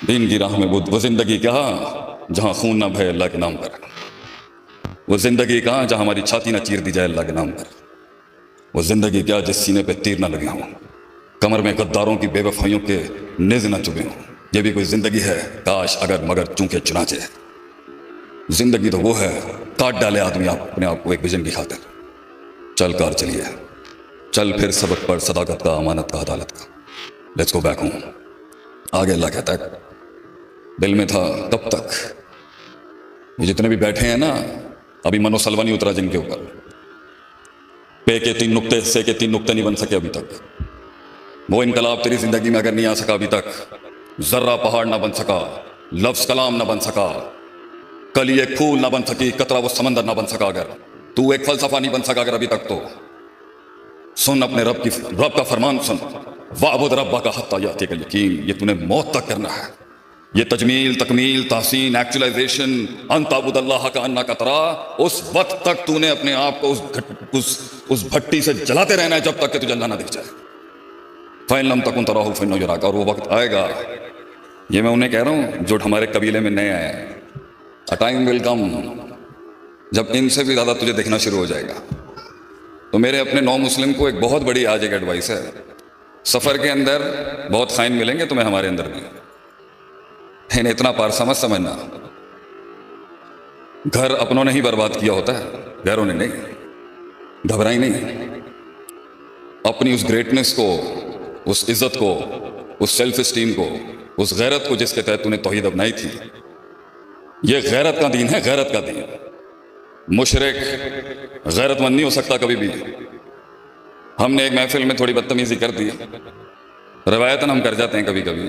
دین کی راہ میں وہ زندگی کہاں جہاں خون نہ بہے اللہ کے نام پر، وہ زندگی کہاں جہاں ہماری چھاتی نہ چیر دی جائے اللہ کے نام پر، وہ زندگی کیا جس سینے پہ تیر نہ لگے ہوں، کمر میں غداروں کی بے وفائیوں کے نیزے نہ چبھے ہوں۔ یہ بھی کوئی زندگی ہے؟ کاش اگر مگر چونکہ چنانچہ۔ زندگی تو وہ ہے کاٹ ڈالے آدمی اپنے آپ کو ایک ویژن کی خاطر۔ چل کار چلیے، چل پھر سبق پر صداقت کا، امانت کا، عدالت کا۔ Let's go back home. آگے اللہ کہتا ہے دل میں تھا کب تک؟ یہ جتنے بھی بیٹھے ہیں نا، ابھی منو سلوا نہیں اترا جن کے اوپر، پے کے 3 نقطے، سے کے 3 نقطے نہیں بن سکے ابھی تک۔ وہ انقلاب تیری زندگی میں اگر نہیں آ سکا ابھی تک، ذرہ پہاڑ نہ بن سکا، لفظ کلام نہ بن سکا، کلی ایک پھول نہ بن سکی، قطرہ وہ سمندر نہ بن سکا، اگر تو ایک فلسفہ نہیں بن سکا اگر ابھی تک، تو سن اپنے رب کا فرمان سن، وَاعْبُدْ رَبَّكَ حَتَّىٰ يَأْتِيَكَ الْيَقِينُ۔ یہ تو نے موت تک کرنا ہے۔ یہ تجمیل، تکمیل، تحسین، ایکچولائزیشن، ان تعبد اللہ کأنک تراہ، اس وقت تک تو نے اپنے آپ کو اس بھٹی سے جلاتے رہنا ہے جب تک کہ تجھے اللہ نہ دکھ جائے۔ فَإِن لَمْ تَكُنْ تَرَاهُ فَإِنَّهُ يَرَاكَ۔ اور وہ وقت آئے گا، یہ میں انہیں کہہ رہا ہوں جو ہمارے قبیلے میں نئے آئے ہیں، a time will come جب ان سے بھی زیادہ تجھے دیکھنا شروع ہو جائے گا۔ تو میرے اپنے نو مسلم کو ایک بہت بڑی آج ایک ایڈوائس ہے، سفر کے اندر بہت خائن ملیں گے تمہیں ہمارے اندر بھی، انہیں اتنا پارسا مت سمجھنا۔ گھر اپنوں نے ہی برباد کیا ہوتا ہے، غیروں نے نہیں۔ گھبرائی نہیں، اپنی اس گریٹنس کو، اس عزت کو، اس سیلف اسٹیم کو، اس غیرت کو جس کے تحت تو نے توحید اپنائی تھی۔ یہ غیرت کا دین ہے، غیرت کا دین۔ مشرک غیرت مند نہیں ہو سکتا کبھی بھی۔ ہم نے ایک محفل میں تھوڑی بدتمیزی کر دی، روایتاً ہم کر جاتے ہیں کبھی کبھی۔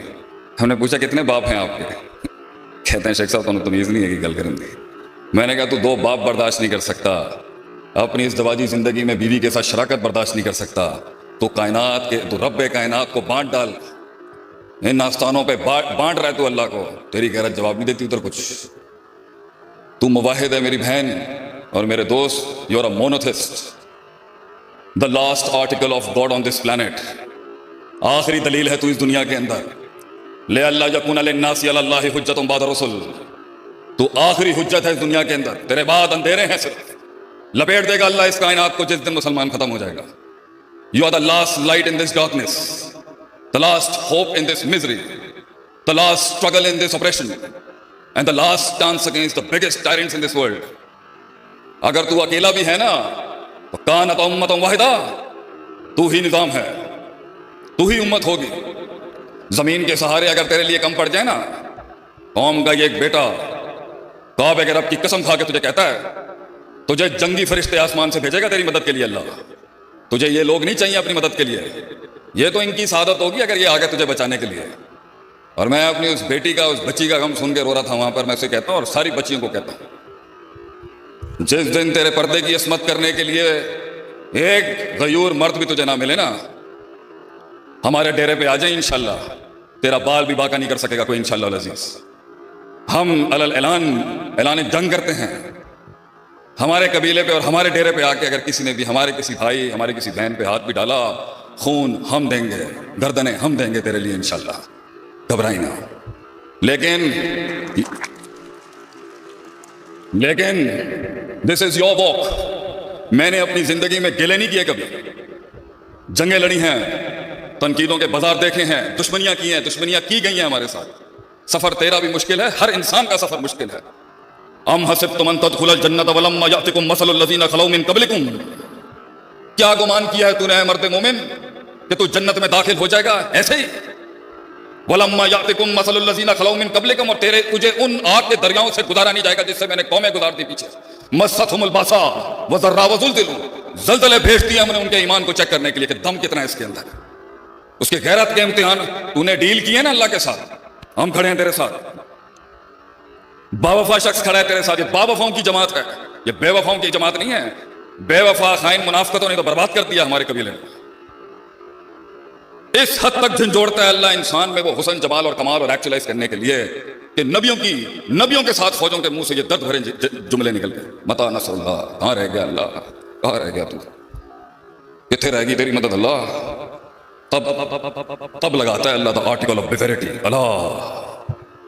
ہم نے پوچھا کتنے باپ ہیں آپ کے؟ کہتے ہیں شیخ صاحب تو تمیز نہیں ہے کہ گل کریں گے۔ میں نے کہا تو 2 باپ برداشت نہیں کر سکتا، اپنی اس دواجی زندگی میں بیوی کے ساتھ شراکت برداشت نہیں کر سکتا، تو کائنات کے، تو رب کائنات کو بانٹ ڈال، ان آستانوں پہ بانٹ رہا ہے تو اللہ کو، تیری غیرت جواب نہیں دیتی ادھر کچھ۔ تو موحد ہے میری بہن اور میرے دوست، you are a monotheist, the last article of God on this planet۔ آخری دلیل ہے تو اس دنیا کے اندر، لے اللہ یکون للناس علی اللہ حجۃ بعد الرسل، تو آخری حجت ہے اس دنیا کے اندر، تیرے بعد اندھیرے ہیں صرف، لپیٹ دے گا اللہ اس کائنات کو جس دن مسلمان ختم ہو جائے گا۔ You are the last light in this darkness، the last hope in this misery، the last struggle in this oppression، and the last stance against the biggest tyrants in this world۔ اگر تو اکیلا بھی ہے نا تو کانت امت واحدہ، تو ہی نظام ہے، تو ہی امت ہوگی۔ زمین کے سہارے اگر تیرے لیے کم پڑ جائے نا، قوم کا یہ ایک بیٹا کعبے کے رب کی قسم کھا کے تجھے کہتا ہے تجھے جنگی فرشتے آسمان سے بھیجے گا تیری مدد کے لیے اللہ، تجھے یہ لوگ نہیں چاہیے اپنی مدد کے لیے، یہ تو ان کی سعادت ہوگی اگر یہ آگے تجھے بچانے کے لیے۔ اور میں اپنی اس بیٹی کا، اس بچی کا غم سن کے رو رہا تھا وہاں پر، میں اسے کہتا ہوں اور ساری بچیوں کو کہتا ہوں، جس دن تیرے پردے کی عصمت کرنے کے لیے ایک غیور مرد بھی تجھے نہ ملے نا، ہمارے ڈیرے پہ آ جائیں انشاءاللہ، تیرا بال بھی باقا نہیں کر سکے گا کوئی انشاءاللہ العزیز۔ ہم اعلان جنگ کرتے ہیں، ہمارے قبیلے پہ اور ہمارے ڈیرے پہ آ کے اگر کسی نے بھی ہمارے کسی بھائی، ہمارے کسی بہن پہ ہاتھ بھی ڈالا، خون ہم دیں گے، گردنیں ہم دیں گے تیرے لیے انشاءاللہ، گھبرائی نہ۔ لیکن دس از یور واک۔ میں نے اپنی زندگی میں گلے نہیں کیے کبھی، جنگیں لڑی ہیں، تنقیدوں کے بازار دیکھے ہیں، دشمنیاں کی ہیں، دشمنیاں کی گئی ہیں ہمارے ساتھ۔ سفر تیرا بھی مشکل ہے، ہر انسان کا سفر مشکل ہے۔ ام حسبتم ان تدخلوا الجنۃ ولما یأتکم مثل الذین خلوا من قبلکم، کیا گمان کیا ہے تو نے اے مرد مومن کہ تو جنت میں داخل ہو جائے گا ایسے ہی؟ ولما یأتکم مثل الذین خلوا من قبلکم، اور تجھے ان آگ کے دریاؤں سے گزارا نہیں جائے گا جس سے میں نے قومیں گزار دی پیچھے۔ مستھم الباسا وضراء وزلزلوا، زلزلے بھیج دیے ہم نے ان کے ایمان کو چیک کرنے کے لیے کہ دم کتنا ہے اس کے اندر، اس کے غیرت کے امتحان تو نے ڈیل کیے نا اللہ کے ساتھ، ہم کھڑے ہیں تیرے ساتھ۔ با وفا شخص کھڑا ہے تیرے ساتھ، یہ با وفاؤں کی جماعت ہے، یہ بے وفاؤں کی جماعت نہیں ہے۔ بے وفا خائن منافقتوں نے تو برباد کر دیا ہمارے قبیلے میں۔ اس حد تک جھنجھوڑتا ہے اللہ انسان میں وہ حسن، جمال اور کمال اور ایکچولائز کرنے کے لیے کہ نبیوں کے ساتھ فوجوں کے منہ سے یہ درد بھرے جملے نکل گئے، متا نصر اللہ، کہاں رہ گیا اللہ، کہاں رہ گیا تو، کتنے رہ گی تیری مدد اللہ؟ تب لگاتا ہے اللہ دا آرٹیکل آف بیویرٹی، اللہ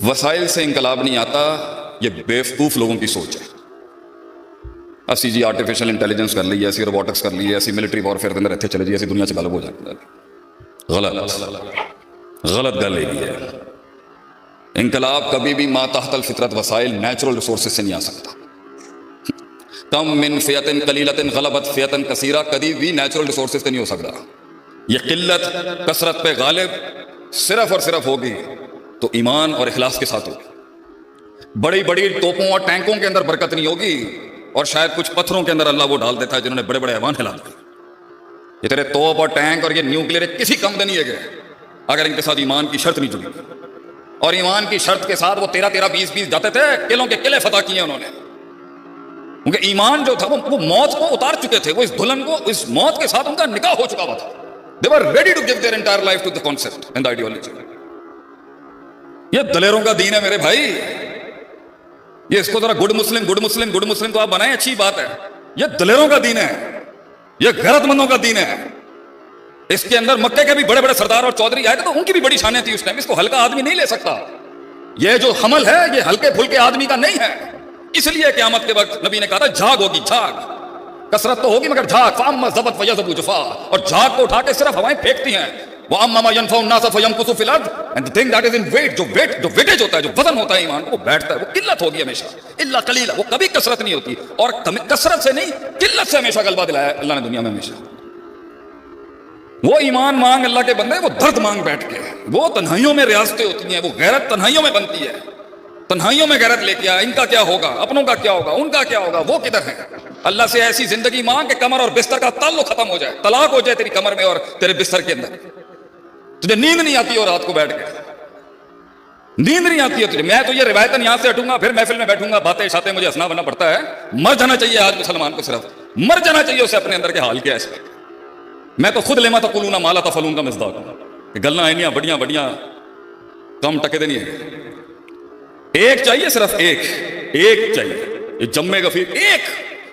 وسائل سے انقلاب نہیں آتا، یہ بیوقوف لوگوں کی سوچ ہے۔ اسی جی آرٹیفیشل انٹیلیجنس کر لی ہے، ایسی روبوٹکس کر لی ہے، ایسی ملٹری وارفیئر کے اندر اتنے چلے جی، ایسی دنیا سے غالب ہو جائے۔ غلط گل یہ ہے۔ انقلاب کبھی بھی ما تحت الفطرت وسائل نیچرل ریسورسز سے نہیں آ سکتا۔ کم من فئۃ قلیلۃ غلبت فئۃ کثیرہ کبھی بھی نیچرل ریسورسز سے نہیں ہو سکتا۔ یہ قلت کثرت پہ غالب صرف اور صرف ہوگی تو ایمان اور اخلاص کے ساتھ ہوگی۔ بڑی بڑی توپوں اور ٹینکوں کے اندر برکت نہیں ہوگی، اور شاید کچھ پتھروں کے اندر اللہ وہ ڈال دیتا ہے جنہوں نے بڑے بڑے ایوان ہلا دیے۔ یہ تیرے توپ اور ٹینک اور یہ نیوکلیر کسی کم نہیں ہے گئے اگر ان کے ساتھ ایمان کی شرط نہیں جڑی۔ اور ایمان کی شرط کے ساتھ وہ 13 20 جاتے تھے، قلعوں کے قلعے فتح کیے انہوں نے، کیونکہ ایمان جو تھا وہ موت کو اتار چکے تھے، وہ اس دلہن کو، اس موت کے ساتھ ان کا نکاح ہو چکا ہوا تھا۔ They were ready to give their entire life to the concept and the ideology۔ یہ دلیروں کا دین ہے میرے بھائی، یہ اس کو ذرا گڈ مسلم تو آپ بنائیں، اچھی بات ہے، یہ دلیروں کا دین ہے، یہ غیرت مندوں کا دین ہے۔ اس کے اندر مکے کے بھی بڑے بڑے سردار اور چودھری آئے تھے تو ان کی بھی بڑی شانیں تھی اس ٹائم، اس کو ہلکا آدمی نہیں لے سکتا۔ یہ جو حمل ہے یہ ہلکے پھلکے آدمی کا نہیں ہے، اس لیے قیامت کے وقت نبی نے کہا تھا جھاگ ہوگی، جھاگ، کثرت تو ہوگی مگر جھاگ، فاما ضبط فیذب جفا، اور جھاگ کو اٹھا کے صرف ہوائیں پھینکتی ہیں۔ واما ما ينفع الناس فيمكث في الارض and the thing that is in weight، جو ویٹیج ہوتا ہے، جو وزن ہوتا ہے ایمان کو، وہ بیٹھتا ہے، وہ قلت ہوگی ہمیشہ، الا قلیلا، وہ کبھی کثرت نہیں ہوتی، اور کثرت سے نہیں قلت سے ہمیشہ غلبہ دلایا اللہ نے دنیا میں ہمیشہ۔ وہ ایمان مانگ اللہ کے بندے، وہ درد مانگ بیٹھ کے، وہ تنہائیوں میں ریاستیں ہوتی ہیں، وہ غیرت تنہائیوں میں بنتی ہے، تنہائیوں میں غیرت لے کے آیا، ان کا کیا ہوگا، اپنوں کا کیا ہوگا، ان کا کیا ہوگا، وہ کدھر ہے۔ اللہ سے ایسی زندگی مانگ کہ کمر اور بستر کا تعلق ختم ہو جائے، طلاق ہو جائے تیری کمر میں اور تیرے بستر کے اندر، تجھے نیند نہیں آتی اور رات کو بیٹھ کے نیند نہیں آتی ہے تجھے۔ میں تو یہ روایتاً یہاں سے ہٹوں گا، پھر محفل میں بیٹھوں گا، باتیں شاتیں مجھے ہنسنا بننا پڑتا ہے۔ مر جانا چاہیے آج مسلمان کو، صرف مر جانا چاہیے اسے، اپنے اندر کے حال کیا ہے۔ میں تو خود لما تقولون ما لا تفعلون کا مصداق ہوں کہ گلنا اینیاں بڑیاں بڑیاں کم ٹکے دے نہیں ہے۔ ایک چاہیے، صرف ایک چاہیے، یہ جمے غفیر،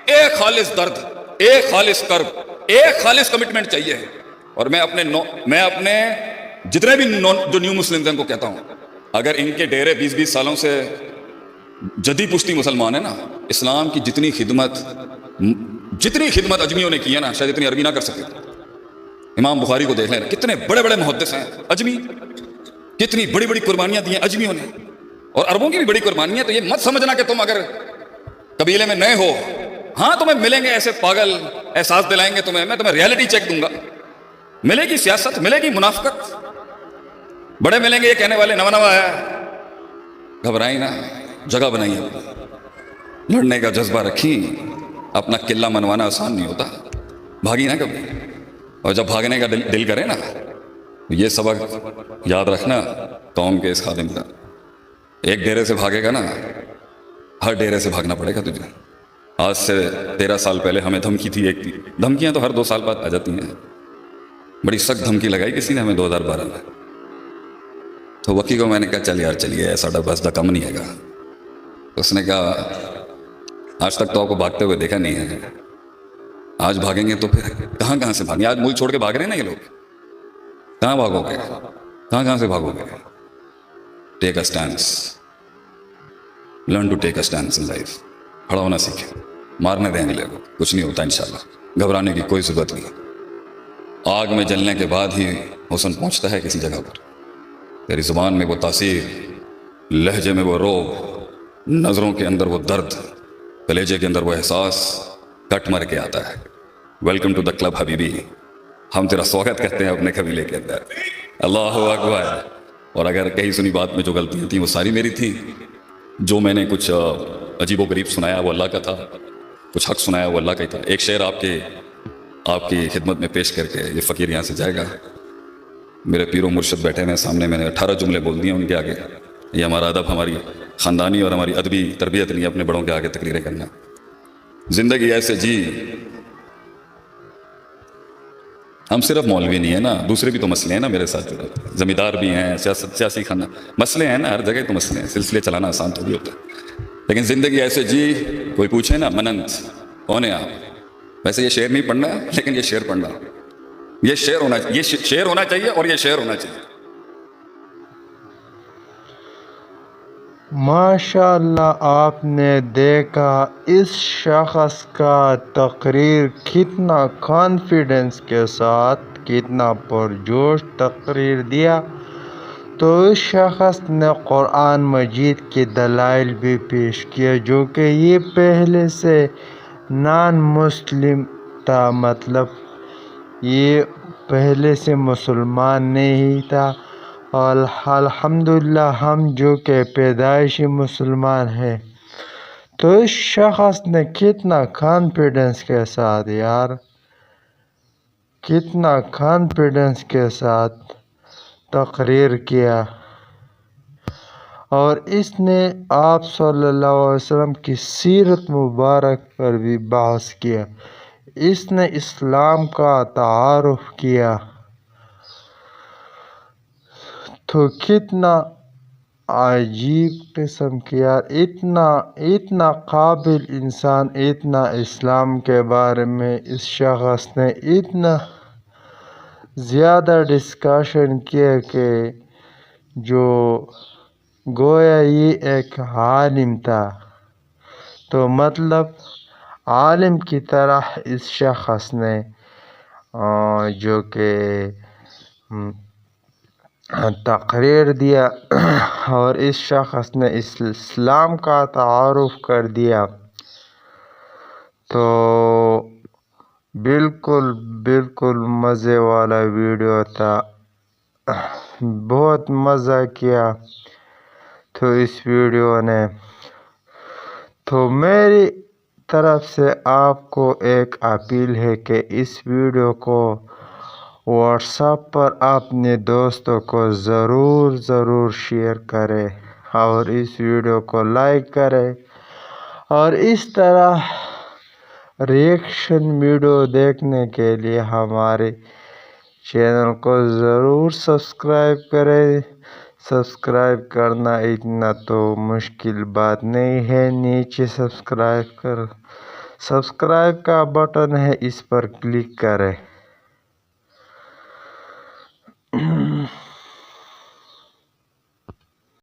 ایک خالص درد، ایک خالص کرب، ایک خالص کمٹمنٹ چاہیے۔ اور میں اپنے جتنے بھی جو نیو مسلمز ہیں ان کو کہتا ہوں، اگر ان کے ڈیرے 20 سالوں سے جدی پشتی مسلمان ہیں نا، اسلام کی جتنی خدمت اجمیوں نے کی ہے نا، شاید اتنی عربی نہ کر سکے۔ امام بخاری کو دیکھ لیں، کتنے بڑے بڑے محدث ہیں اجمی، کتنی بڑی بڑی قربانیاں دی ہیں اجمیوں نے، اور عربوں کی بھی بڑی قربانی ہے۔ تو یہ مت سمجھنا کہ تم اگر قبیلے میں نئے ہو، ہاں تمہیں ملیں گے ایسے پاگل، احساس دلائیں گے تمہیں، میں تمہیں ریالٹی چیک دوں گا، ملے گی سیاست، ملے گی منافقت، بڑے ملیں گے یہ کہنے والے نوا ہے، گھبرائیں نہ، جگہ بنائیے، لڑنے کا جذبہ رکھی، اپنا قلعہ منوانا آسان نہیں ہوتا، بھاگی نہ کبھی، اور جب بھاگنے کا دل کرے نا، یہ سبق یاد رکھنا قوم کے اس خادم کا، ایک ڈیرے سے بھاگے گا نا، ہر ڈیرے سے بھاگنا پڑے گا تجھے۔ آج سے 13 سال پہلے ہمیں دھمکی تھی، ایک تھی، دھمکیاں تو ہر 2 سال بعد آ جاتی ہیں، بڑی سخت دھمکی لگائی کسی نے ہمیں 2012 میں، تو وکی کو میں نے کہا چل یار چلیے، ساڈا بس دا کم نہیں ہے گا۔ اس نے کہا آج تک تو آپ کو بھاگتے ہوئے دیکھا نہیں ہے، آج بھاگیں گے تو پھر کہاں سے بھاگیں؟ آج ملک چھوڑ کے بھاگ رہے ہیں نا یہ لوگ، کہاں بھاگو گے، کہاں سے بھاگو گے؟ Take a stands, learn to take a stands in life, کھڑا ہونا سیکھیں، مارنے دیں اگلے کو، کچھ نہیں ہوتا انشاءاللہ، گھبرانے کی کوئی ضرورت نہیں۔ آگ میں جلنے کے بعد ہی حسن پہنچتا ہے کسی جگہ پر۔ تیری زبان میں وہ تاثیر، لہجے میں وہ روب، نظروں کے اندر وہ درد، کلیجے کے اندر وہ احساس کٹ مر کے آتا ہے۔ ویلکم ٹو دا کلب حبیبی، ہم تیرا سواگت کرتے ہیں اپنے قبیلے کے اندر۔ اللہ اکبر۔ اور اگر کہیں سنی بات میں جو غلطیاں تھیں وہ ساری میری تھیں، جو میں نے کچھ عجیب و غریب سنایا وہ اللہ کا تھا، کچھ حق سنایا وہ اللہ کا ہی تھا۔ ایک شعر آپ کی خدمت میں پیش کر کے یہ فقیر یہاں سے جائے گا۔ میرے پیر و مرشد بیٹھے ہیں سامنے، میں نے 18 جملے بول دیے ان کے آگے۔ یہ ہمارا ادب، ہماری خاندانی اور ہماری ادبی تربیت نہیں ہے اپنے بڑوں کے آگے تقریریں کرنا۔ زندگی ایسے جی، ہم صرف مولوی نہیں ہیں نا، دوسرے بھی تو مسئلے ہیں نا میرے ساتھ، زمیندار بھی ہیں، سیاسی خانہ، مسئلے ہیں نا، ہر جگہ تو مسئلے ہیں، سلسلے چلانا آسان تو بھی ہوتا ہے۔ لیکن زندگی ایسے جی، کوئی پوچھے نا مننت کون ہے آپ، ویسے یہ شعر نہیں پڑھنا لیکن یہ شعر پڑھنا، یہ شعر ہونا چاہیے اور یہ شعر ہونا چاہیے۔ ماشاء اللہ آپ نے دیکھا اس شخص کا تقریر کتنا کانفیڈنس کے ساتھ کتنا پرجوش تقریر دیا. تو اس شخص نے قرآن مجید کے دلائل بھی پیش کیے جو کہ یہ پہلے سے نان مسلم تھا، مطلب یہ پہلے سے مسلمان نہیں تھا، اور الحمدللہ ہم جو کہ پیدائشی مسلمان ہیں. تو اس شخص نے کتنا کانفیڈنس کے ساتھ کتنا کانفیڈنس کے ساتھ تقریر کیا، اور اس نے آپ صلی اللہ علیہ وسلم کی سیرت مبارک پر بھی بحث کیا. اس نے اسلام کا تعارف کیا. تو کتنا عجیب قسم کی اتنا قابل انسان، اتنا اسلام کے بارے میں اس شخص نے اتنا زیادہ ڈسکشن کیا کہ جو گویا یہ ایک عالم تھا. تو مطلب عالم کی طرح اس شخص نے جو کہ تقریر دیا اور اس شخص نے اسلام کا تعارف کر دیا. تو بالکل مزے والا ویڈیو تھا، بہت مزہ کیا تو اس ویڈیو نے. تو میری طرف سے آپ کو ایک اپیل ہے کہ اس ویڈیو کو واٹس ایپ پر اپنے دوستوں کو ضرور شیئر کرے اور اس ویڈیو کو لائک کرے، اور اس طرح ریئیکشن ویڈیو دیکھنے کے لیے ہمارے چینل کو ضرور سبسکرائب کرے. سبسکرائب کرنا اتنا تو مشکل بات نہیں ہے، نیچے سبسکرائب کا بٹن ہے، اس پر کلک کریں.